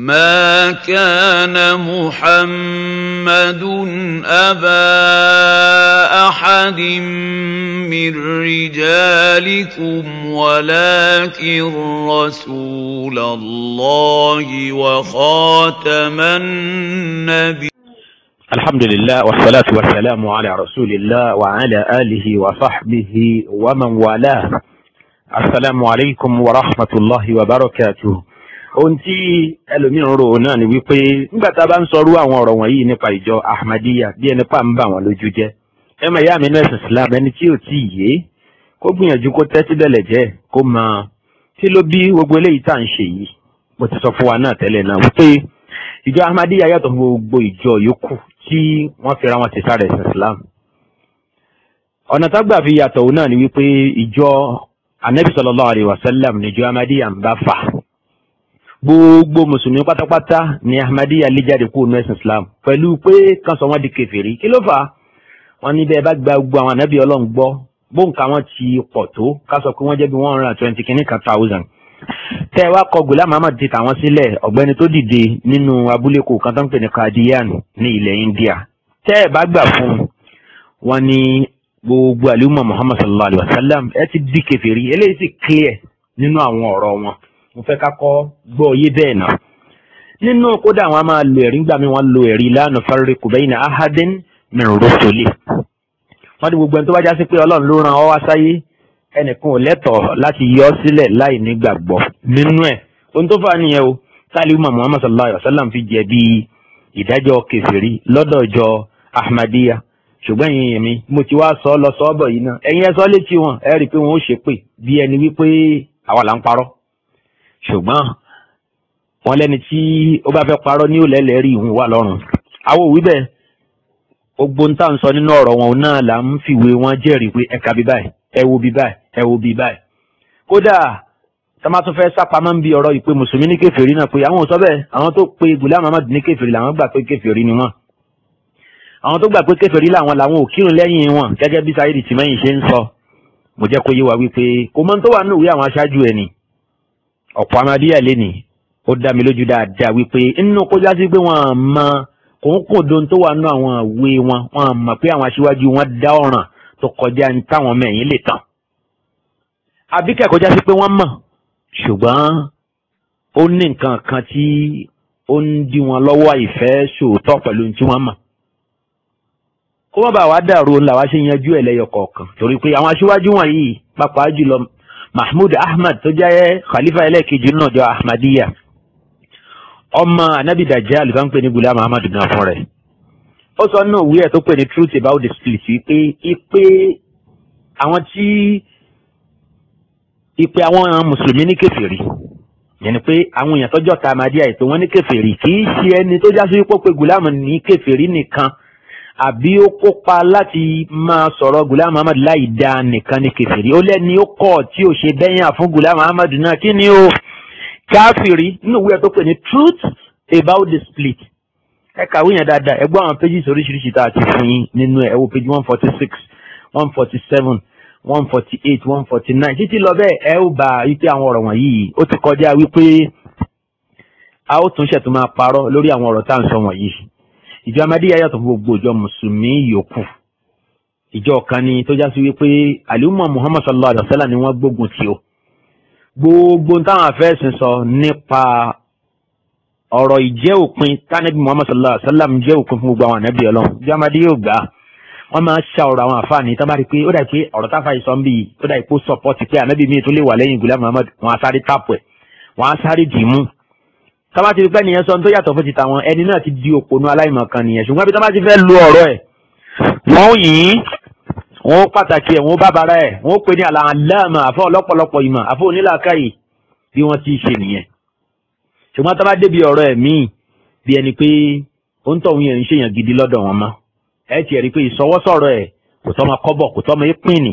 ما كان محمد أبا أحد من رجالكم ولكن رسول الله وخاتم النبي. الحمد لله والصلاة والسلام على رسول الله وعلى آله وصحبه ومن والاه. السلام عليكم ورحمة الله وبركاته. ohun tí ẹlòmíràn rò náà ni wípé nígbà tá a bá ń sọrú àwọn ọ̀rọ̀ wọ̀nyí nípa ìjọ Ahmadiyya bí ẹni pa ń bà wọ́n lójú jẹ́ ẹ mọ̀ ìyá mi ní ẹ̀sìn Islam ẹni tí ò tí ì yé kó gbìyànjú kó tẹ́tí bẹ̀lẹ̀ jẹ́ kó mọ kí ló bí gbogbo eléyìí tá à ń ṣe yìí. mo ti sọ fún wa náà tẹ́lẹ̀ náà wípé ìjọ Ahmadiyya yàtọ̀ fún gbogbo ìjọ yòókù tí wọ́n fi ra wọn ti sára ẹ̀sìn Islam. ọ̀nà tágbà fi yàtọ̀ òun náà ni wípé ìjọ Ànábì sallallahu alaihi wasallam níjọ Ahmadiyya ń bá fà. gbogbo mùsùlùmí pátápátá ni Ahmadiyya lé jáde kúrò ní ẹ̀sìn Islam pẹ̀lú pé kan sọ wọ́n di kèfèrí. kí ló fà á? wọ́n ní bẹ́ẹ̀ bá gba gbogbo àwọn ànábì Ọlọ́run gbọ́ bóńkà wọn ti pọ̀ tó ká sọ pé wọ́n jẹ́ bí 120 kìíní kan thousand. tẹ́ ẹ wá kọ Ghulam Ahmad ti tàwọn sílẹ̀ ọ̀gbẹ́ni tó dìde nínú abúlé kò kan tó ń pè ní Qadian ní ilẹ̀ India. tẹ́ ẹ bá gbà fún wọn ní gbogbo àlùmọ̀ Muhammad sallallahu alayhi wa sallam ẹ ti di kèfèrí. eléyìí sì clear nínú àwọn ọ̀rọ̀ wọn. mo fẹ́ ká kọ́ gbọ́ yé bẹ́ẹ̀ náà. nínú kódà wọn a máa lo ẹ̀rí ńgbà mi wọn lo ẹ̀rí la nufarriqu bayna ahadin min rusuli. wọ́n ní gbogbo ẹni tó bá já sí pé Ọlọ́run ló rán ọ wá sáyé ẹnìkan ò lẹ́tọ̀ọ́ láti yọ ọ́ sílẹ̀ láì nígbàgbọ́ nínú ẹ̀. ohun tó fà nìyẹn o táàlì umar Muhammad sallallahu alayhi wa sallam fi jẹ̀bi ìdájọ́ kèfèrí lọ́dọ̀ ọjọ́ Ahmadiyya. ṣùgbọ́n ẹ̀yin mi mo ti wá sọ lọ sọ ọ́ bọ̀ yìí náà ẹ̀yin ẹ sọ létí wọn ẹ rí i pé wọn ó ṣépè bí ẹni wípé àwa là ń parọ́. ṣùgbọ́n wọn lẹ́ni tí ó bá fẹ́ parọ́ ní òlẹ́lẹ̀ rí ìhun wà lọ́rùn. àwọn òwí bẹ́ẹ̀ gbogbo ń tà ń sọ nínú ọ̀rọ̀ wọn náà là ń fìwé wọn jẹ́rìí pé ẹ̀ka bí báyìí ẹ wo bí báyìí ẹ wo bí báyìí. kódà tọ́mà tó fẹ́ sápamọ́ ń bi ọ̀rọ̀ ìpè mùsùlùmí ní kèfèrí náà pé àwọn ò sọ bẹ́ẹ̀ àwọn tó pe Ghulam Ahmad ní kèfèrí làwọn gbà pé kèfèrí ni wọ́n. àwọn tó gbà pé kèfèrí làwọn ò kírun lẹ́yìn wọn gẹ́gẹ́ bí Saheed Tìmẹ́yìn ṣe ń sọ. mo jẹ́ kó yé wa wípé kò mọ tó wà nínú ìwé àwọn aṣáájú ẹ̀ ni ọ̀pọ̀ Ahmadiyya lẹ́ni ó dá mi lójú dáadáa wípé inú kó já sí pé wọ́n mọ kòńkòndó tó wà nínú àwọn ìwé wọn wọ́n mọ̀ pé àwọn aṣíwájú wọn dá ọ̀ràn tó kọjá ní táwọn mẹ́yìn lè tàn. àbí kẹ́kọ̀ọ́ já sí pé wọ́n mọ̀ ṣùgbọ́n ó ní nǹkan kan tí ó ń dí wọn lọ́wọ́ ìfẹ́ sòótọ́ pẹ̀lú tí wọ́n mọ̀. kó má bàa wá dàrú ńlá wá ṣe yanjú ẹ̀ lẹ́yọ kọ̀ọ̀kan torí pé àwọn aṣíwájú wọ̀nyí pàápàá jùlọ Mahmud Ahmad tó jẹ́ khalifa ẹlẹ́ẹ̀kejì náà jọ Ahmadiyya ọmọ anabi Dajjal tó ń pè ní Ghulam Ahmad gan fún rẹ̀. ó sọ nínú òwe ẹ̀ tó pè ní truth about the split wípé ìpè àwọn mùsùlùmí ní kèfèrí yẹn ni pé àwọn èèyàn tọ́jọ́ ta Ahmadiyya ètò wọn ní kèfèrí kì í ṣe ẹni tó já sí wípé pé Ghulam ní kèfèrí nìkan àbí ó kópa láti máa sọ̀rọ̀ Ghulam Ahmad láì dáa nìkan ní kèfèrí. ó lẹ́ni ó kọ̀ tí ò ṣe bẹ́yàn fún Ghulam Ahmad náà kí ni ó káfìrí nínú ìwé ẹ̀ tó pè ní truth about the split. ẹ kàwé yẹn dáadáa ẹ gbọ́ àwọn pages oríṣiríṣi tá a ti fún yín nínú ẹ̀ ẹ wo page 146 147 148 149 títí lọ bẹ́ẹ̀ ẹ ó bá wípé àwọn ọ̀rọ̀ wọ̀nyí ó ti kọjá wípé a ó tún ṣètò máa parọ́ lórí àwọn ọ̀rọ̀ tá à ń sọ wọ̀nyí. ìjọ Ahmadiyya yàtọ̀ fún gbogbo ìjọ mùsùlùmí yòókù. ìjọ kan ni tó já sí wípé àlùmọ̀ Muhammad sallallahu alaihi wa sallam ni wọ́n gbógun tì ó. gbogbo táwọn afẹ́sìn sọ nípa ọ̀rọ̀ ìjẹ́ òpin tánàbí Muhammad sallallahu alaihi wa sallam jẹ́ òpin fún gbogbo àwọn ànábì Ọlọ́run. ìjọ Ahmadiyya yóò gbà wọ́n máa ṣa ọ̀rọ̀ àwọn àfáàní tó bá rí pé ó dà pé ọ̀rọ̀ táfà yìí sọ ń bí ó dà pé ó sọpọ́tì pé ànábì mi tó lè wà lẹ́yìn Ghulam Ahmad wọn á sáré tàpù ẹ̀ wọn á sáré dìímú. tọ́ba ti rí pé nìyẹn sọ tó yàtọ̀ fún ti tàwọn ẹni náà ti di òpònú aláìmọ̀ kan nìyẹn ṣùgbọ́n bí tọ́ba ti fẹ́ lu ọ̀rọ̀ ẹ̀ wọ́n yìí wọ́n pàtàkì ẹ̀ wọ́n bàbàrà ẹ̀ wọ́n pè ní àlàámà àfọ́ ọlọ́pọ̀lọpọ̀ ìmọ̀ àfọ́ onílàákàyè bí wọ́n ti ṣe nìyẹn. ṣùgbọ́n tọ́ba débi ọ̀rọ̀ ẹ̀ míì bí ẹni pé ó ń tọ̀hún yẹn ń ṣèyàn gidi lọ́dọ̀ wọn mọ́ ẹ ti rí pé ìsọwọ́sọ̀rọ̀ ẹ̀ kò tọ́mọ kọ́bọ̀ kò tọ́mọ ìpínì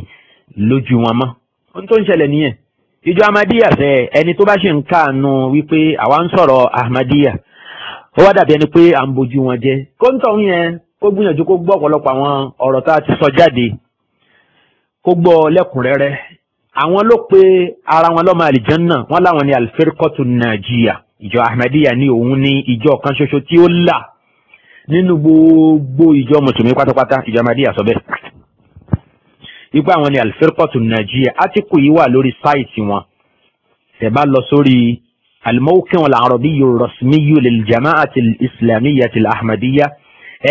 lójú wọn mọ́. ohun tó ń ṣẹlẹ̀ nìyẹn. ìjọ Ahmadiyya fẹ́ ẹni tó bá ṣe ń káànú wípé àwa ń sọ̀rọ̀ Ahmadiyya ó wá dàbí ẹni pé à ń bojú wọn jẹ́. kó ń tọ̀hún yẹn kó gbìyànjú kó gbọ́ ọ̀pọ̀lọpọ̀ àwọn ọ̀rọ̀ tá a ti sọ jáde kó gbọ́ lẹ́kùnrẹ́rẹ́ àwọn ló pe ara wọn lọ́mọ àlìjánná wọ́n láwọn ní al-firqatu najiya ìjọ Ahmadiyya ní òun ní ìjọ kan ṣoṣo tí ó là nínú gbogbo ìjọ mùsùlùmí pátápátá ìjọ Ahmadiyya sọ bẹ́ẹ̀ ipá àwọn ní al-firqatu najiya átíkù yìí wà lórí sáìtì wọn tẹ́ bá lọ sórí al-mawqi' al-arabiyyu ar-rasmiyyu lil-jama'ati al-islamiyyati al-ahmadiyya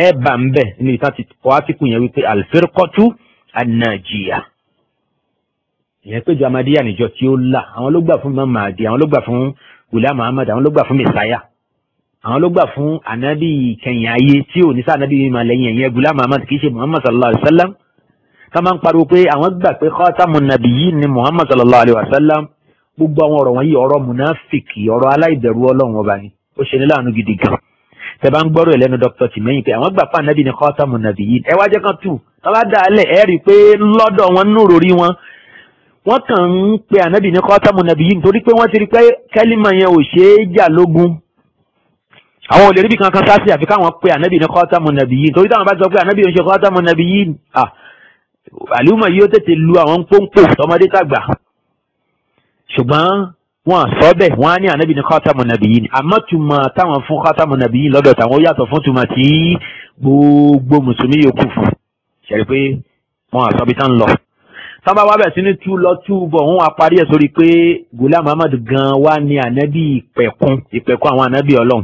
ẹ bá ń bẹ̀ ní ìta ti kọ́ átíkù yẹn wípé al-firqatu an-najiya ìyẹn pé Ahmadiyya níjọ tí ó là àwọn ló gbà fún Imam Mahdi àwọn ló gbà fún Ghulam Muhammad àwọn ló gbà fún Messiah àwọn ló gbà fún anabi kẹyìn ayé tí ò ní sá anabi mímọ lẹ́yìn ẹ̀yẹn Ghulam Muhammad kì í ṣe Muhammad sallallahu alayhi wa sallam ká máa ń pariwo pé àwọn gbà pé khatamun nabiyyin ni Muhammad sallallahu alayhi wa sallam gbogbo àwọn ọ̀rọ̀ wọ̀nyí ọ̀rọ̀ munafiki ọ̀rọ̀ aláìbẹ̀rù Ọlọ́run ọba ni ó ṣe ní láàánú gidi gan tẹ́ bá ń gbọ́rọ̀ ẹ̀ lẹ́nu Dr. Tìmẹ́yìn pé àwọn gbà pé anabi ni khatamun nabiyyin ẹ wá jẹ́ kan tù tọ́lá dàálẹ̀ ẹ rí i pé lọ́dọ̀ wọn nù rori wọn wọ́n kàn ń pe ànábì ní khatamun nabiyyin torí pé wọ́n ti rí pé kẹ́límà yẹn ò ṣe é jà lógún àwọn olè ríbi kankan sáàsì àfi káwọn pe ànábì ní khatamun nabiyyin torí táwọn bá sọ pé ànábì ń ṣe khatamun nabiyyin àlùmọ̀ yìí ó tètè lu àwọn pọ́npọ́ tọmọdé tàgbà ṣùgbọ́n wọ́n sọ bẹ́ẹ̀ wọ́n á ní ànábì ní khatamun nabiyyin àmọ́ tuma táwọn fún khatamun nabiyyin lọ́dọ̀ táwọn ó yàtọ̀ fún tuma tí gbogbo mùsùlùmí yòókù fún ṣẹ̀rí pé wọ́n àsọ bí tán lọ sábà wá bẹ̀ sí ní tú lọ tú bọ̀ wọ́n wá parí ẹ̀ sórí pé Ghulam Muhammad gan wá ní ànábì ìpẹ̀kun àwọn ànábì Ọlọ́run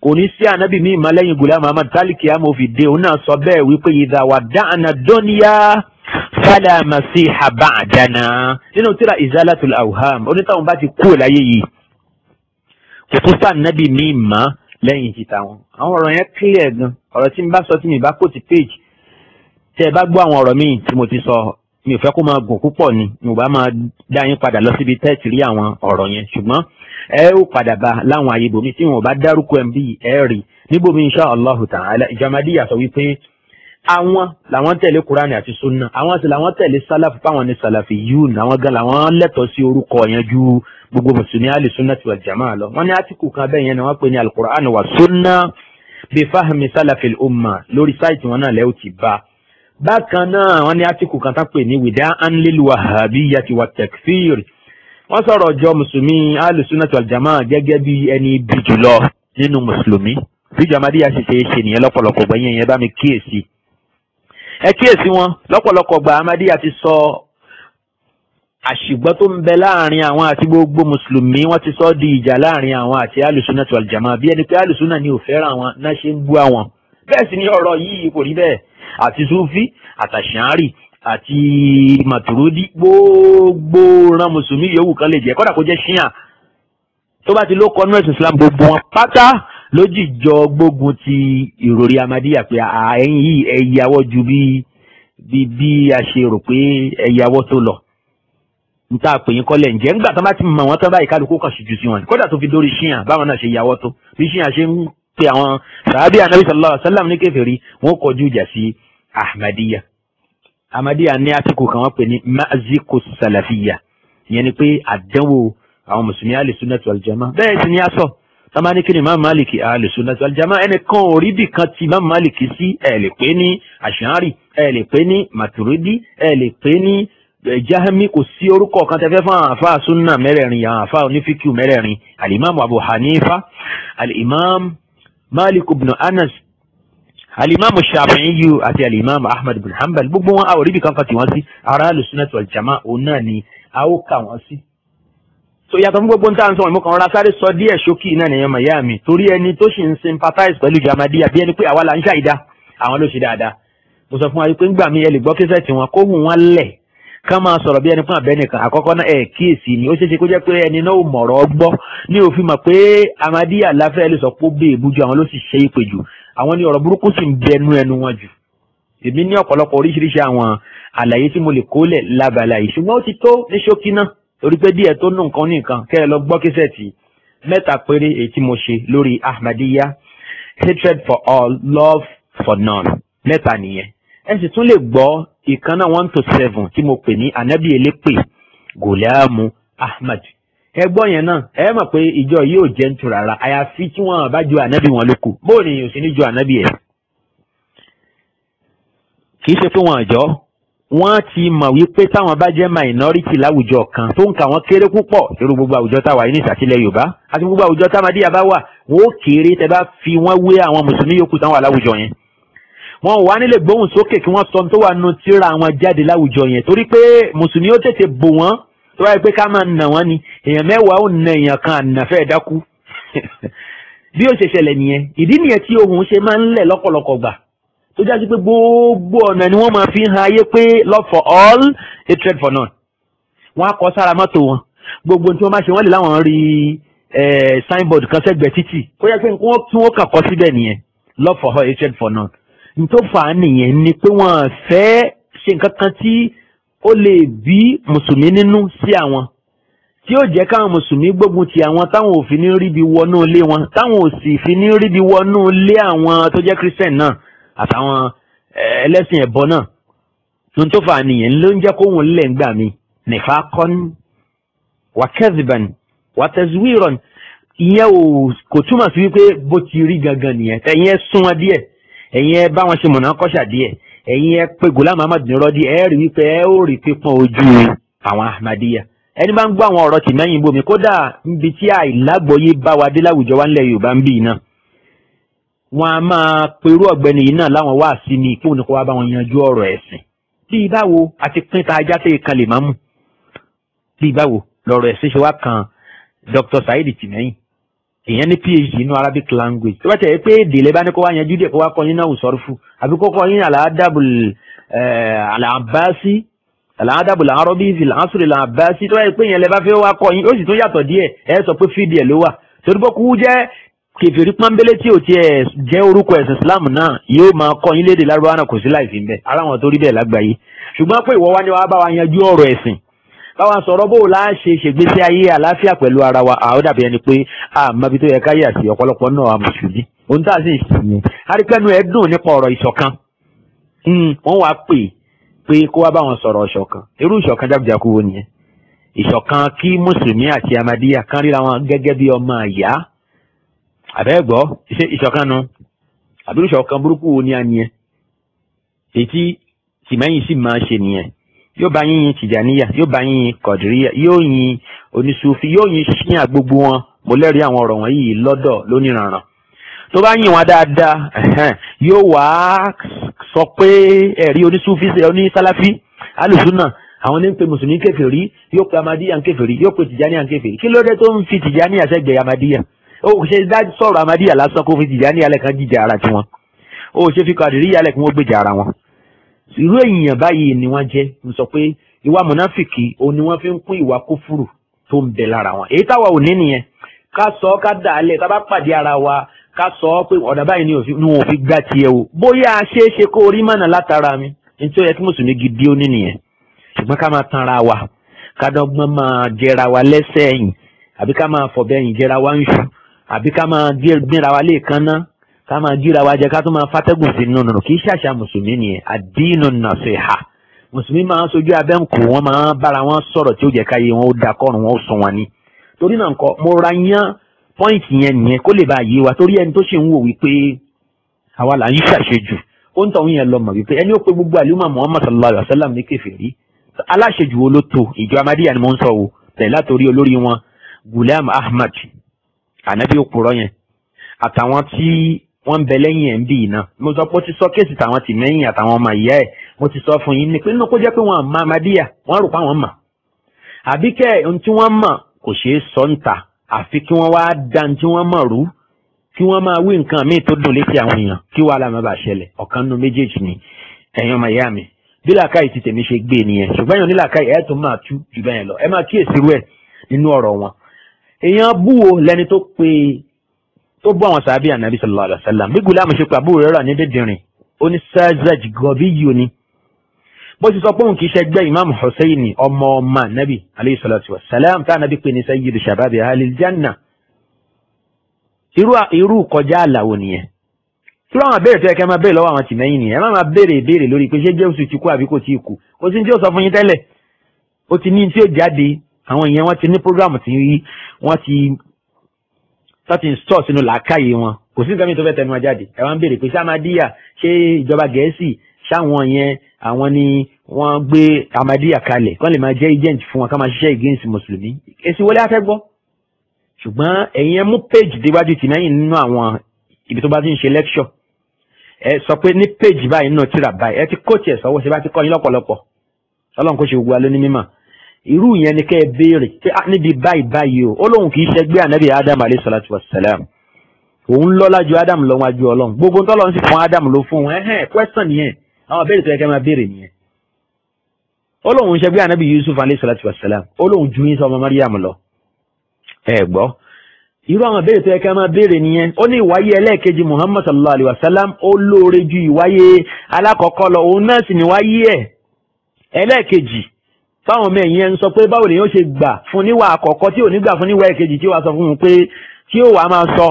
kò ní sí ànábì míì má lẹ́yìn Ghulam Muhammad tálíkì àmọ́ fi dé òun náà sọ bẹ́ẹ̀ wípé idha wadda'na dunya fala masiha ba'dana nínú tírà izalatul awham onítàwọn bá ti kú láyé yìí kò tún sá ànábì míì má lẹ́yìn títà wọn àwọn ọ̀rọ̀ yẹn clear gan ọ̀rọ̀ tí mi bá sọ tí mi bá kó ti page tẹ́ ẹ bá gbọ́ àwọn ọ̀rọ̀ míì tí mo ti sọ mi ò fẹ́ kó máa gùn púpọ̀ ni mi ò bá máa dá yín padà lọ síbi tẹ́ẹ̀tì rí àwọn ọ̀rọ̀ yẹn ṣùgbọ́n ẹ ó padà bá láwọn àyè ibòmí tí wọn ò bá dárúkọ ẹ̀ bí ẹ rí níbòmí insha Allahu ta'ala ìjọ Ahmadiyya sọ wípé àwọn làwọn tẹ̀lé Kùránì àti Sunna àwọn sì làwọn tẹ̀lé sálàfù fáwọn ní Salafiyyun àwọn gan làwọn lẹ́tọ̀ọ́ sí orúkọ yẹn ju gbogbo mùsùlùmí Ahlu Sunnati wal Jama'ah lọ wọ́n ní átíkù kan bẹ́ẹ̀ yẹn ni wọ́n pè ní al-Qur'an wa Sunna bi fahmi salafil umma lórí sáìtì wọn náà lẹ́wọ̀ ti bá bákan náà wọ́n ní átíkù kan tán pè ní wida'an lil wahhabiyyati wat takfir wọ́n sọ̀rọ̀ ọjọ́ mùsùlùmí Ahlu Sunnati wal Jama'ah gẹ́gẹ́ bí ẹni bí jùlọ nínú mùsùlùmí bí Ahmadiyya ṣe ṣe nìyẹn lọ́pọ̀lọpọ̀ gbẹ̀yìn yẹn bá mi kíyèsí ẹ kíyèsí wọn lọ́pọ̀lọpọ̀ gbà Ahmadiyya ti sọ àṣìgbọ́ tó ń bẹ láàrin àwọn àti gbogbo mùsùlùmí wọ́n ti sọ di ìjà láàrin àwọn àti Ahlu Sunnati wal Jama'ah bí ẹni pé Ahlu Sunnah ni ò fẹ́ràn àwọn náà ṣe ń bú àwọn bẹ́ẹ̀ sì ni ọ̀rọ̀ yìí kò rí bẹ́ẹ̀ àti Sufi àtàṣàárì àti Maturidi gbogbo ran mùsùlùmí yòówù kan lè jẹ́ kódà kó jẹ́ ṣíà tó bá ti ló kọ́ nọ́ọ̀sì Islam gbogbo wọn pátá lójijọ́ gbógun ti ìròrí Ahmadiyya pé ẹ̀yin yìí ẹ̀yàwó ju bí a ṣe rò pé ẹ̀yàwó tó lọ níta pè yín kọ́lẹ̀ ǹjẹ́ ńgbà tó bá ti mọ̀ wọ́n tán báyìí kálukú kan ṣùjú sí wọn kódà tó fi dórí ṣíà báwọn náà ṣe yàwó tó bí ṣíà ṣe ń pe àwọn sàábì Ànábì sallallahu alaihi wasallam ní kèfèrí wọn kọjú ìjà sí Ahmadiyya ní átíkù kan wọ́n pè ní maziku salafiyya ìyẹn ni pé àdánwò àwọn mùsùlùmí Ahlu Sunnati wal Jama'ah bẹ́ẹ̀ sì ni a sọ tọ́mọ ní kí ni Imam Maliki Ahlu Sunnati wal Jama'ah ẹnìkan ò rí bì kan ti Imam Maliki sí ẹ̀ lè pé ní Ash'ari ẹ̀ lè pé ní Maturidi ẹ̀ lè pé ní Jahmi kò sí orúkọ kan tẹ́fẹ́ fún àwọn àfáà súnà mẹ́rẹ̀ẹ̀rin àwọn àfáà onífíkìú mẹ́rẹ̀ẹ̀rin al-Imam Abu Hanifa al-Imam Malik ibn Anas al-Imam Shafi'i àti al-Imam Ahmad ibn Hanbal gbogbo wọn a ò rí bì kankan tí wọ́n sí ara Ahlu Sunnati wal Jama'ah òun náà ni a ó kà wọ́n sí. so yàtọ̀ fún gbogbo nǹkan sọ̀rọ̀ ìmọ̀kàn ọ̀rá sáré sọ díẹ̀ ṣókí náà nìyẹn màyá mi torí ẹni tó sì ń sympathize pẹ̀lú Ahmadiyya bí ẹni pé àwa là ń ṣàìdá àwọn ló ṣe dáadáa mo sọ fún wa pé ńgbà mi ẹ lè gbọ́ kíṣẹ́ tí wọn kó hùn wọn lẹ̀ ká máa sọ̀rọ̀ bí ẹni fún abẹ́nìkan àkọ́kọ́ náà ẹ̀ kíyèsí ni ó ṣeéṣe kó jẹ́ pé ẹni náà ò mọ̀rọ̀ gbọ́ ní òfin mọ̀ pé Ahmadiyya láfẹ́ lè sọ pé ó bèè bújú àwọn ló sì ṣe ìpè jù àwọn ní ọ̀rọ̀ burúkú sì ń bẹnu ẹnu wọn jù èmi ní ọ̀pọ̀lọpọ̀ oríṣiríṣi àwọn àlàyé tí mo lè kólẹ̀ lábala yìí ṣùgbọ́n ó ti tó ní ṣókí náà torí pé díẹ̀ tó nù nǹkan ní nǹkan kẹ́ ẹ lọ gbọ́ kíṣẹ́ẹ̀tì mẹ́ta péré èyí tí mo ṣe lórí Ahmadiyya hatred for all love for none mẹ́ta nìyẹn ẹ sì tún lè gbọ́ ìkan náà 1 to 7 tí mo pè ní ànábì elépè Ghulam Ahmad ẹ gbọ́ yẹn náà ẹ mọ̀ pé ìjọ yìí ò jẹ́ ń tu rárá àyàfi tí wọ́n bá ju ànábì wọn lókù bóò ni èèyàn sì ní ju ànábì ẹ̀ kì í ṣe pé wọn àjọ wọ́n ti mọ̀ wípé táwọn bá jẹ́ minority láwùjọ kan tó ń kà wọ́n kéré púpọ̀ irú gbogbo àwùjọ táwa yìí ní ìsàtílẹ̀ Yorùbá àti gbogbo àwùjọ támadíyà bá wà wọ́n ó kéré tẹ́ bá fi wọ́n wé àwọn mùsùlùmí yòókù táwọn wà láwùjọ yẹn. wọn wà nílé gbóhùn sókè kí wọ́n sọ tó wà nù tíra àwọn jáde láwùjọ yẹn torí pé mùsùlùmí ó tètè bò wọ́n tó wáyé pé ká máa nà wọ́n ni èèyàn mẹ́wàá ó nà èèyàn kan ànàfẹ́ dákú bí ó ṣe ṣẹlẹ̀ nìyẹn. ìdí nìyẹn tí ohun ṣe máa ń lẹ̀ lọ́pọ̀lọpọ̀ gbà tó jáde pé gbogbo ọ̀nà ni wọ́n máa fi hàn ayé pé love for all hatred for none. wọ́n á kọ sára mọ́tò wọn gbogbo tí wọ́n bá ṣe wọ́n lè láwọn rí signboard kan sẹ́gbẹ̀ẹ́ títì ó yẹ pé tí wọ́n kàn kọ síbẹ̀ nìyẹn love for all hatred for none. nítorí fà á nìyẹn ni pé wọ́n fẹ́ ṣe nǹkan kan tí ó lè bí mùsùlùmí nínú sí àwọn tí ó jẹ́ káwọn mùsùlùmí gbógun ti àwọn táwọn ò fi ní ríbi wọnú ilé wọn táwọn ò sì fi ní ríbi wọnú ilé àwọn tó jẹ́ Christian náà àtàwọn ẹlẹ́sìn ẹ̀bọ náà tó fà á nìyẹn ló ń jẹ́ kóhun lẹ̀ ń gbà mí nifaqan wa kadhiban wa tazwiran ìyẹn kò túmọ̀ sí wípé bó ti rí gangan nìyẹn ẹ̀yin ẹ sún wọn díẹ̀ ẹ̀yin ẹ bá wọn ṣe mọ̀nà kọ́ṣà díẹ̀ ẹ̀yin ẹ pé Ghulam Ahmad nírọ́ díẹ̀ ẹ rí wípé ẹ ó rí pípọ́n ojú àwọn Ahmadiyya ẹni bá ń gbọ́ àwọn ọ̀rọ̀ tì mẹ́yìn bomi kódà níbi tí àìlágbọ́yé bá wa dé láwùjọ wa ńlẹ̀ Yorùbá ń bì náà wọn a máa perú ọ̀gbẹ́ni yìí náà láwọn wá sí ni kí òun kó wá bá wọn yanjú ọ̀rọ̀ ẹ̀sìn bí báwo àti pín ta ajá tẹ kan lè má mú bí báwo lọ́rọ̀ ẹ̀sìn ṣe wá kan Dr. Saheed Tìmẹ́yìn èèyàn ní PhD nínú Arabic language tó bá tẹ̀ pé èdè lẹ́bàá ní kó wá yanjú díẹ̀ kó wá kọ́ yín náà sọ́rùfù àbí kó kọ́ yín al-adabul al-abbasi al-adabul arabi fil asr al-abbasi tó bá yẹ pé yẹn lẹ́bàá fẹ́ wá kọ́ yín ó sì tún yàtọ̀ díẹ̀ ẹ sọ pé fídì ẹ̀ ló wà torí bó kú jẹ́ kèfèrí pọ́nbélé tí ò tiẹ̀ jẹ́ orúkọ ẹ̀sìn Islam náà yóò máa kọ́ yín lédè lárúbáwá náà kò sí láìsí ńbẹ̀ ara wọn tó rí bẹ́ẹ̀ lágbàáyé ṣùgbọ́n pé ìwọ wá ní wàá bá wa yanjú ọ̀rọ̀ ẹ̀sìn báwa sọ̀rọ̀ bó la ṣe ṣègbésí ayé àlàáfíà pẹ̀lú ara wa àwọn dàbí ẹni pé àmọ́bi tó yẹ ká yà sí ọ̀pọ̀lọpọ̀ náà a mùsùlùmí ohun tá a sì sìn arípẹ́nu ẹ̀ dùn nípa ọ̀rọ̀ ìṣọ̀kan wọ́n wá pé kó wá bá wọn sọ̀rọ̀ ìṣọ̀kan irú ìṣọ̀kan jákujàku wo nìyẹn ìṣọ̀kan kí mùsùlùmí àti Ahmadiyya kan ríra wọn gẹ́gẹ́ bí ọmọ ìyá àbẹ́gbọ́ ìṣọ̀kan nu àbí ìṣọ̀kan burúkú wo ni a nìyẹn èyí Tìmẹ́yìn sì máa ṣe nìyẹn yóò bá yín Tìjàníyà yóò bá yín Kọ̀dìríyà yóò yin oníṣúfì yóò yin ṣíyàn gbogbo wọn mo lẹ́rìí àwọn ọ̀rọ̀ wọ̀nyí lọ́dọ̀ lóníranran tó bá yin wọn dáadáa yóò wá sọ pé ẹ̀rí oníṣúfì onísálàfí alùsùnà àwọn ní ń pe mùsùlùmí kèfèrí yóò pe Ahmadiyya ń kèfèrí yóò pe Tìjàníyà ń kèfèrí kí ló dé tó ń fi Tìjàníyà sẹ́gbẹ̀ẹ́ Ahmadiyya ó ṣe dájú sọ̀rọ̀ Ahmadiyya lásán kó fi Tìjàníyà lẹ́kan jíjà ara tiwọn ó ṣe fi Kọ̀dìríyà lẹ́kan wọ́n gbèjà ara wọn irú èèyàn báyìí ni wọ́n jẹ́ ń sọ pé ìwà mùnáfìkì òun ni wọ́n fi ń kún ìwà kúfùrù tó ń bẹ lára wọn èyí táwa ò ní nìyẹn ká sọ ká dà á lẹ̀ tá bá pàdé ara wa ká sọ pé ọ̀dà báyìí ni wọn ò fi gbá tiẹ̀ o bóyá a ṣe é ṣe kó orí mọ̀nà látara mi nítorí ẹ kí mùsùlùmí gidi ó ní nìyẹn ṣùgbọ́n ká máa tanra wa ká dọ́gbọ́n máa jẹra wa lẹ́sẹ̀ ẹ̀yìn àbí ká máa fọ̀bẹ́yìn jẹra wa ń ṣu àbí ká máa gbéra wa léèkan ná ká máa jíra wa jẹ ká tó máa fátẹ́gùn sí nínú kì í ṣàṣà mùsùlùmí nìyẹn àdínù nàṣíhà mùsùlùmí máa ń sojú abẹ́ǹkù wọn máa ń bára wọn sọ̀rọ̀ tí ó jẹ́ káyé wọn ó da kọ́run wọn ó sùn wọn ni torí náà nǹkan mo ra yán pọ́ìntì yẹn nìyẹn kó lè bá yé wa torí ẹni tó ṣe ń wò wípé àwa là ń ṣàṣejù ó ń tọ̀hún yẹn lọ mọ̀ wípé ẹni ó pé gbogbo àlùmọ̀ Muhammad sallallahu alaihi wasallam ní kèfèrí aláṣejù wo ló tó ìjọ Ahmadiyya ni mo ń sọ wò tẹ̀ látòrí olórí wọn Ghulam Ahmad ànábì òpùrọ̀ yẹn àtàwọn tí wọ́n ń bẹ lẹ́yìn ẹ̀ ń bì iná mo sọ pé ó ti sọ kéèsì tàwọn Tìmẹ́yìn àtàwọn ọmọ ìyá ẹ̀ mo ti sọ fún yín ní pé nínú kó jẹ́ pé wọ́n mọ Ahmadiyya wọ́n rò pé àwọn mọ̀ àbí kẹ́ ohun tí wọ́n mọ̀ kò ṣeé sọ ń ta àfi kí wọ́n wá dá ohun tí wọ́n mọ̀ rú kí wọ́n máa wí nǹkan míì tó dùn létí àwọn èèyàn kí wàhálà má bàa ṣẹlẹ̀ ọ̀kan nínú méjèèjì ni ẹ̀yin ọmọ ìyá mi bí làákàyè ti tèmi ṣe gbé nìyẹn ṣùgbọ́n èèyàn ní làákàyè ẹ̀ tó máa tú jù bẹ́ẹ̀ lọ ẹ máa kíyèsí rú ẹ̀ nínú ọ̀rọ̀ wọn èèyàn búwo lẹni tó bú àwọn sàábì ànábì sallallahu alaihi wasallam bí Ghulam ṣe pa àbúrò rẹ̀ ní dídìrín ó ní sazaj gọbí yìí ni bó ti sọ pé òun kì í ṣẹgbẹ́ Imam Hussein ọmọ ànábì alayhi salatu wassalam tá ànábì pé ní sayyidu shababi ahlil janna irú kọjá àlàó nìyẹn tí wọ́n máa béèrè tó yẹ kẹ́ máa béèrè lọ́wọ́ àwọn Tìmẹ́yìn nìyẹn ẹ má máa béèrè ìbéèrè lórí pé ṣé Jésù ti kú àbí kò tí ì kú kò sí ní tí ó sọ fún yín tẹ́lẹ̀ ó ti ní tí ó jáde àwọn èèyàn wọn ti ní prógráàmù tí wọ́n ti install sínú làákàyè wọn kò sí nǹkan mi tó fẹ́ tẹnu wọn jáde ẹ wá ń béèrè pé ṣé Ahmadiyya ṣé ìjọba Gẹ̀ẹ́sì ṣáwọn yẹn àwọn ni wọ́n gbé Ahmadiyya kalẹ̀ kán lè máa jẹ́ agent fún wọn ká máa ṣiṣẹ́ against mùsùlùmí èsì wọlé afẹ́ gbọ́ ṣùgbọ́n ẹ̀yin ẹ mú page déwájú tì mẹ́yìn nínú àwọn ibi tó bá ti ń ṣe lecture ẹ sọ pé ní page báyìí nínú tíra báyìí ẹ ti kóòtù ẹ̀ sọ́wọ́ ṣe bá ti kọ́ yín lọ́pọ̀lọpọ̀ Ọlọ́run kò ṣe gbogbo alẹ́ ní mímọ̀ irú yẹn ni kẹ́ ẹ béèrè pé níbi báyìí o ó lóun kì í ṣẹgbẹ́ ànábì Adam alayhi salatu wassalam òun lọ́lá ju Adam lọ wájú Ọlọ́run gbogbo tọ́lọ́run sì fún Adam ló fún un question nìyẹn àwọn béèrè tó yẹ kẹ́ máa béèrè nìyẹn ó lóun ṣẹgbẹ́ ànábì Yusuf alayhi salatu wassalam ó lóun ju Isa ọmọ Maryam lọ ẹ gbọ́ irú àwọn béèrè tó yẹ kẹ́ máa béèrè nìyẹn ó ní ìwáyé ẹlẹ́ẹ̀kejì Muhammad sallallahu alayhi wa sallam ó lóore ju ìwáyé alákọ̀ọ́kọ́ lọ òun náà sì níwáyé ẹ̀ ẹlẹ́ẹ̀kejì fáwọn ọmọ ẹ̀yìn ẹ̀ ń sọ pé báwo lèyàn ṣe gbà fún níwà àkọ́kọ́ tí ò ní gbà fún níwà ẹ̀kejì tí ó wàá sọ fún un pé tí ó wàá máa sọ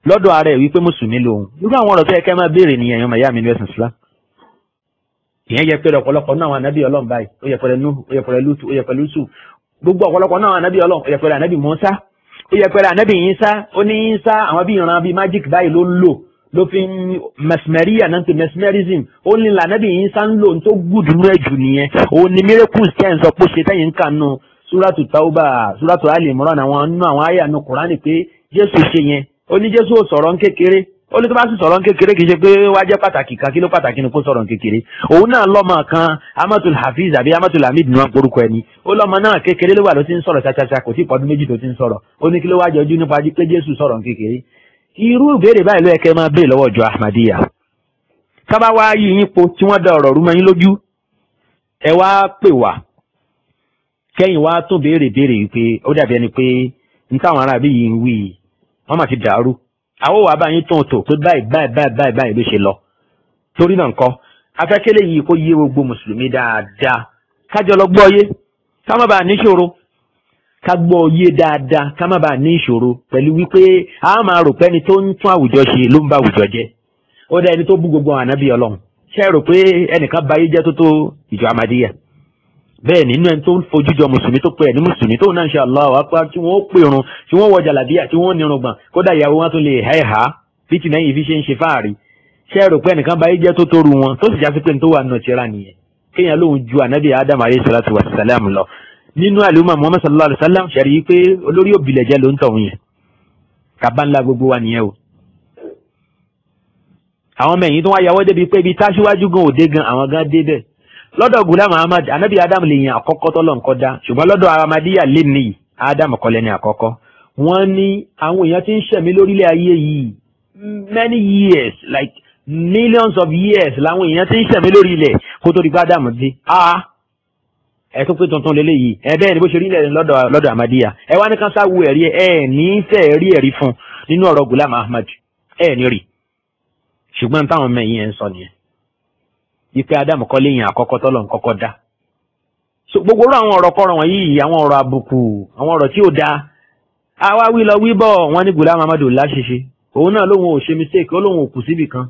lọ́dọ̀ ara ẹ̀ wípé mùsùlùmí lòun irú àwọn ọ̀rọ̀ tó yẹ kẹ́ máa béèrè nìyẹn ẹ̀yàn màyá mi ní ẹ̀sìn Islam ìyẹn yẹ pé ọ̀pọ̀lọpọ̀ náà àwọn ànábì Ọlọ́run báyìí ó yẹ pẹ̀lẹ́ Nuhu ó yẹ pẹ̀lẹ́ Lutu ó yẹ pẹ̀lẹ́ Yusuf gbogbo ọ̀pọ̀lọpọ̀ náà àwọn ànábì Ọlọ́run ó yẹ pẹ̀lẹ́ ànábì Mùsá ó yẹ pẹ̀lẹ́ ànábì Ìsá ó ní Ìsá àwọn bí ìran bíi magic báyìí ló ń lò ló fi ń mesmeria náà ń pè mesmerism ó ní lànàbì Ìsá ń lò tó gùdù nú ẹ̀jù nìyẹn òun ni miracles tẹ́ ń sọ pé ṣe tẹ́yìn ń kà nù Suratu Tauba Suratu Ali Imran àwọn nínú àwọn àyà nù Kùránì pé Jésù ṣe yẹn ó ní Jésù ò sọ̀rọ̀ ń kékeré ó ní tó bá sì sọ̀rọ̀ ń kékeré kì í ṣe pé wá jẹ́ pàtàkì kan kí ló pàtàkì ni kó sọ̀rọ̀ ń kékeré òun náà lọ́mọ kan Amatul Hafiz àbí Amatul Hamid ni wọ́n porúkọ ẹni ó lọ́mọ náà kékeré ló wà ló ti ń sọ̀rọ̀ ṣaṣaṣa kò tí ì pọ́dún méjì tó ti ń sọ̀rọ̀ ó ní kí ló wá jọjú nípa pé Jésù sọ̀rọ̀ ń kékeré irú ìbéèrè báyìí ló yẹ kẹ́ máa béèrè lọ́wọ́ ìjọ Ahmadiyya sábà wá yí yín po tí wọ́n da ọ̀rọ̀ rú mọ́ yín lójú ẹ wá pè wá kẹ́yìn wá tún béèrè wípé ó dàbí ẹni pé ní táwọn aráàbí yìí ń wí wọ́n mà ti dàrú àwọn wàá bá yín tó ń tò pé báyìí ló ṣe lọ torí náà nǹkan afẹ́kẹ́lẹ́ yìí kó yé gbogbo mùsùlùmí dáadáa kájọ lọ gbọ́ yé ká má bàa níṣòro ká gbọ́ yé dáadáa ká má bàa ní ìṣòro pẹ̀lú wípé a máa rò pé ẹni tó ń tún àwùjọ ṣe ló ń bá àwùjọ jẹ́ ó dá ẹni tó bú gbogbo ànábì Ọlọ́run ṣe rò pé ẹnìkan báyé jẹ́ tó ìjọ Ahmadiyya bẹ́ẹ̀ nínú ẹni tó ń fojú jọ mùsùlùmí tó pè ní mùsùlùmí tó náà ṣe Allahu Akbar tí wọ́n pèrun tí wọ́n wọ jàlábíyà tí wọ́n nírùngbọ̀n kódà ìyàwó wọn tó lè hẹ́ẹ̀há bí ti mẹ́yìn fi ṣe ń ṣe fáàrí ṣe rò pé ẹnìkan báyé jẹ́ tó tóru wọn tó sì já sí pé tó wà nù tíra nìyẹn kéèyàn lóun ju ànábì Adam alayhi salatu wassalam lọ nínú àlùmọ̀ Muhammad sallallahu alayhi wa sallam ṣẹ̀rí yìí pé olórí òbílẹ̀ jẹ́ ló ń tọ̀hún yẹn kàbá ńlá gbogbo wa nìyẹn o àwọn ọmọ ẹ̀yìn tó wá yàwó débi pé ibi táṣíwájú gan òde gan àwọn gan dé bẹ́ẹ̀ lọ́dọ̀ Ghulam Ahmad ànábì Adam lè yàn àkọ́kọ́ tọ́lọ̀ nǹkan dá ṣùgbọ́n lọ́dọ̀ Ahmadiyya lè ní Adam kọ́lẹ́ ní àkọ́kọ́ wọ́n ní àwọn èèyàn tí ń ṣẹ̀mí lórílẹ̀ ayé yìí many years like millions of years làwọn èèyàn tí ń ṣẹ̀mí lórí ilẹ̀ kó tó di pé Adam dé ẹ tó pé tuntun lélẹ́yìí bẹ́ẹ̀ ni bó ṣe rí ilẹ̀ lọ́dọ̀ Ahmadiyya ẹ wá ní kan sáwọ ẹ̀rí ní fẹ́ rí ẹ̀rí fún nínú ọ̀rọ̀ Ghulam Ahmad ní rí ṣùgbọ́n táwọn ọmọ ẹ̀yìn ẹ̀ ń sọ nìyẹn ipe Adam kọ́ léyìn àkọ́kọ́ tọ́lọ̀ ń kọ́kọ́ dá so gbogbo àwọn ọ̀rọ̀ kọ́rọ̀ wọ̀nyí àwọn ọ̀rọ̀ àbùkù àwọn ọ̀rọ̀ tí ò dáa àwa wí lọ wí bọ̀ wọ́n ní Ghulam Ahmad láṣìṣe òun náà lóun ò ṣe mistake ó lóun ò kù síbì kan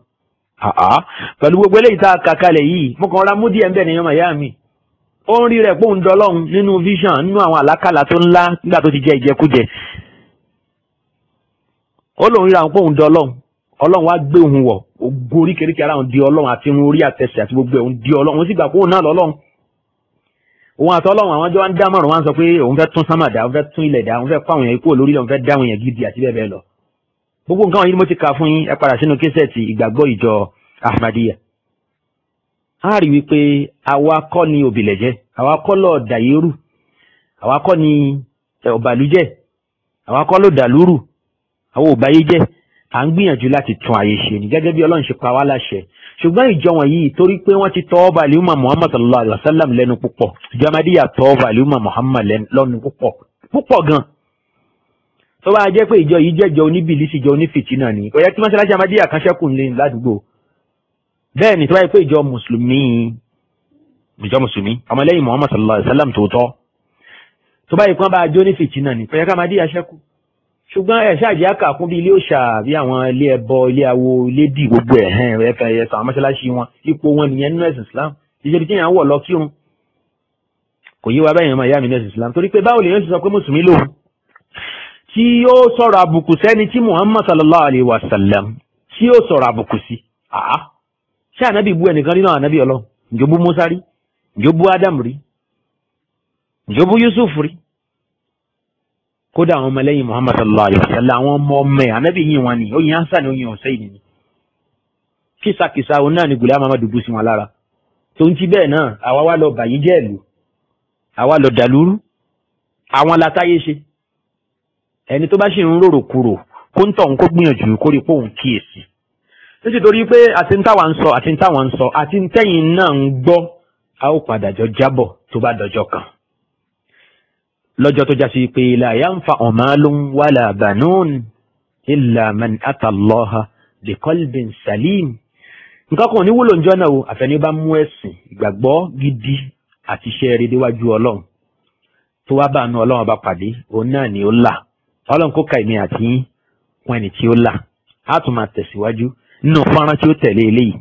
pẹ̀lú gbogbo eléyìí tá a kà kalẹ̀ yìí mo kàn ra mú díẹ̀ ń bẹ̀ nìyẹn màyá mi ó ń rí rẹ̀ pé òun dọlọ́run nínú vision nínú àwọn àlákàlà tó ńlá nígbà tó ti jẹ ìjẹkújẹ ó lóun ríra pé òun dọlọ́run Ọlọ́run wá gbé òun wọ̀ ògo oríkèéríkèé ara òun di Ọlọ́run àti irun orí àtẹsẹ̀ àti gbogbo òun di Ọlọ́run òun sì gbà pé òun náà lọ́lọ́run òun àti Ọlọ́run àwọn jọ wá ń dámọ̀ràn wá ń sọ pé òun fẹ́ tún sánmà dá òun fẹ́ tún ilẹ̀ dá òun fẹ́ pàwọn èèyàn kúrò lórí ilẹ̀ òun fẹ́ dá àwọn èèyàn gidi àti bẹ́ẹ̀ bẹ́ẹ̀ lọ gbogbo nǹkan wọ̀nyí ni mo ti kà fún yín ẹ padà sínú késẹ̀tì ìgbàgbọ́ ìjọ Ahmadiyya a rí wípé àwa kọ́ ni òbílẹ̀jẹ́ àwa kọ́ lọ dàyérù àwa kọ́ ni ọ̀bàlújẹ́ àwa kọ́ ló dàlúrù àwa òbáyéjẹ́ à ń gbìyànjú láti tún ayé ṣe ni gẹ́gẹ́ bí Ọlọ́run ṣe pa wá láṣẹ ṣùgbọ́n ìjọ wọ̀nyí torí pé wọ́n ti tọ́ ọba àlùmọ̀ Muhammad sallallahu alaihi wa sallam lẹ́nu púpọ̀ ìjọ Ahmadiyya tọ́ ọba àlùmọ̀ Muhammad lẹ́nu púpọ̀ gan tó bá jẹ́ pé ìjọ yìí jẹ́jọ oníbìlísì ìjọ onífìtínà ni kò yẹ kí mọ́sálásí Ahmadiyya kan ṣẹ́kù ní ládùúgbò bẹ́ẹ̀ ni tó bá yẹ pé ìjọ mùsùlùmí ọmọlẹ́yìn Muhammad sallallahu alaihi wa sallam tòótọ́ tó bá yẹ kí wọ́n bá jó onífìtínà ni kò yẹ kí Ahmadiyya ṣẹ́kù ṣùgbọ́n ẹ̀ ṣáàjì àkà fún bí ilé òòṣà bí àwọn ilé ẹbọ ilé awo ilé dì gbogbo ẹ̀fẹ̀ àwọn mọ́ṣáláṣí wọn ipò wọn nìyẹn nínú ẹ̀sìn Islam ìṣèlú tí yẹn wọ̀ lọ kírun kò yé wa bẹ́ẹ̀ yẹn máa yá mi nínú ẹ̀sìn Islam torí pé báwo lèyàn ti sọ pé mùsùlùmí lòun tí yóò sọ̀rọ̀ àbùkù sẹ́ni tí Muhammad sallallahu alayhi wa sallam tí yóò sọ̀rọ̀ àbùkù sí ṣé ànábì bú ẹnìkan nínú ànábì Ọlọ́run? Ǹjọ́ bú Musa rí? Ǹjọ́ bú Adam rí? Ǹjọ́ bú Yusuf rí? Kódà àwọn ọmọlẹ́yìn Muhammad sallallahu alaihi wasallam àwọn ọmọ ẹ̀ ànábì yìí wọn ni ó yin Hasan ó yin Hussein ni. Kìsàkìsà òun náà ni Ghulam Ahmad bú sí wọn lára. Tó ń ti bẹ́ẹ̀ náà àwa wá lọ bàyí jẹ́ ìlú, àwa lọ dàlúrú, àwọn latáyé ṣe. Ẹni tó bá ṣe ń rorò kúrò kó ń tọ̀ ń kó gbìyànjú kó rí pé òun kíyèsí. Nítorí pé àti ń táwa ń sọ àti ń táwa ń sọ àti ń tẹ́yìn náà ń gbọ́ a ó padà jọ jábọ̀ tó bá dọjọ́ kan. Lọ́jọ́ tó já sí pé la yanfa'u malun wala banun illa man ata Allaha bi qalbin salim. Nǹkan kan ò ní wúlò ńjọ́ náà o àfẹ́ni bá mú ẹ̀sìn ìgbàgbọ́ gidi àti iṣẹ́ rere déwájú Ọlọ́run tó wá bá àánú Ọlọ́run bá pàdé òun náà ni ó là. Ọlọ́run kó ka èmi àti yín wọn ẹni tí ó là. A tún máa tẹ̀síwájú nínú fọ́nrán tí ó tẹ̀lé eléyìí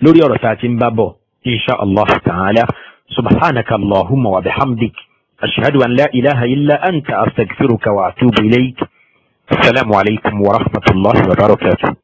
lórí ọ̀rọ̀ tá a ti ń bá bọ̀ insha Allah ta'ala. Subhanaka Allahumma wa bihamdik ashhadu an la ilaha illa anta astaghfiruka wa atubu ilayk. Assalamu alaikum wa rahmatullahi wa barakatuh.